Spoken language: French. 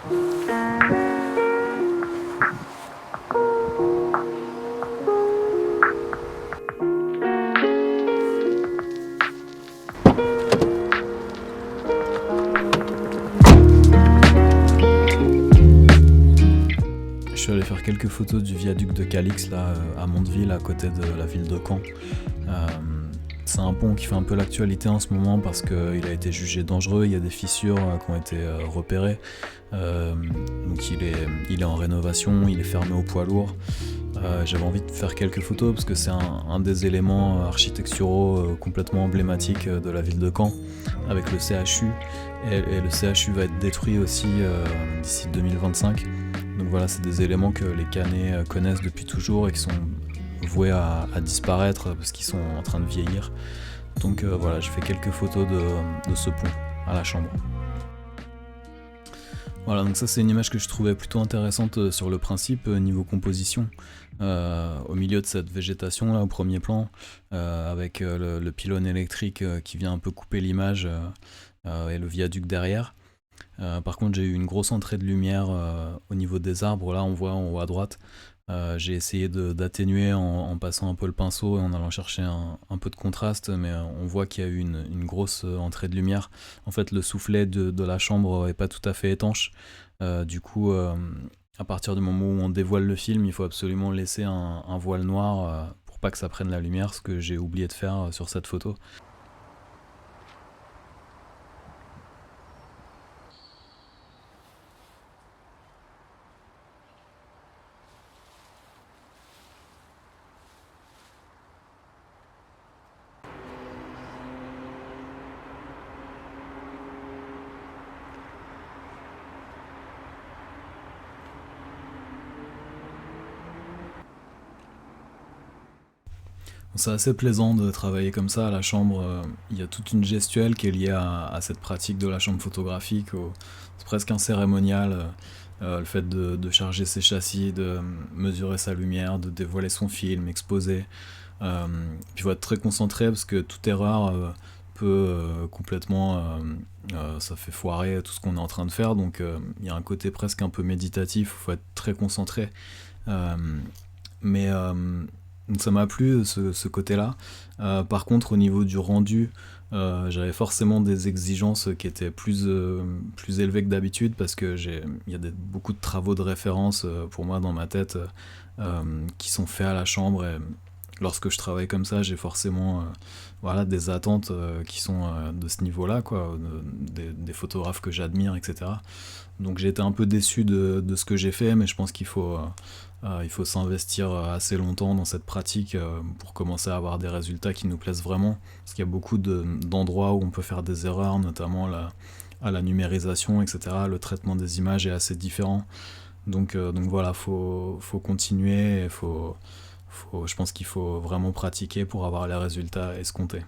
Je suis allé faire quelques photos du viaduc de Calix là, à Mondeville, à côté de la ville de Caen. C'est un pont qui fait un peu l'actualité en ce moment parce qu'il a été jugé dangereux, il y a des fissures qui ont été repérées. Donc il est en rénovation, il est fermé aux poids lourds. J'avais envie de faire quelques photos parce que c'est un des éléments architecturaux complètement emblématiques de la ville de Caen, avec le CHU. Et le CHU va être détruit aussi d'ici 2025. Donc voilà, c'est des éléments que les Caennais connaissent depuis toujours et qui sont voués à disparaître parce qu'ils sont en train de vieillir. Donc voilà, j'ai fait quelques photos de ce pont à la chambre. Voilà, donc ça c'est une image que je trouvais plutôt intéressante sur le principe niveau composition. Au milieu de cette végétation là, au premier plan, avec le pylône électrique qui vient un peu couper l'image et le viaduc derrière. Par contre, j'ai eu une grosse entrée de lumière au niveau des arbres. Là, on voit en haut à droite. J'ai essayé d'atténuer en passant un peu le pinceau et en allant chercher un peu de contraste, mais on voit qu'il y a eu une grosse entrée de lumière. En fait, le soufflet de la chambre est pas tout à fait étanche. Du coup, à partir du moment où on dévoile le film, il faut absolument laisser un voile noir pour pas que ça prenne la lumière, ce que j'ai oublié de faire sur cette photo. C'est assez plaisant de travailler comme ça à la chambre. Il y a toute une gestuelle qui est liée à cette pratique de la chambre photographique. C'est presque un cérémonial. Le fait de charger ses châssis, de mesurer sa lumière, de dévoiler son film, exposer. Puis il faut être très concentré parce que toute erreur peut complètement... ça fait foirer tout ce qu'on est en train de faire. Donc il y a un côté presque un peu méditatif. Il faut être très concentré. Euh, mais... Donc ça m'a plu ce côté-là. Par contre, au niveau du rendu, j'avais forcément des exigences qui étaient plus élevées que d'habitude parce que il y a beaucoup de travaux de référence pour moi dans ma tête qui sont faits à la chambre. Et lorsque je travaille comme ça, j'ai forcément voilà, des attentes qui sont de ce niveau-là, quoi, des photographes que j'admire, etc. Donc j'ai été un peu déçu de ce que j'ai fait, mais je pense il faut s'investir assez longtemps dans cette pratique pour commencer à avoir des résultats qui nous plaisent vraiment. Parce qu'il y a beaucoup d'endroits où on peut faire des erreurs, notamment à la numérisation, etc. Le traitement des images est assez différent. Donc voilà, faut continuer, je pense qu'il faut vraiment pratiquer pour avoir les résultats escomptés.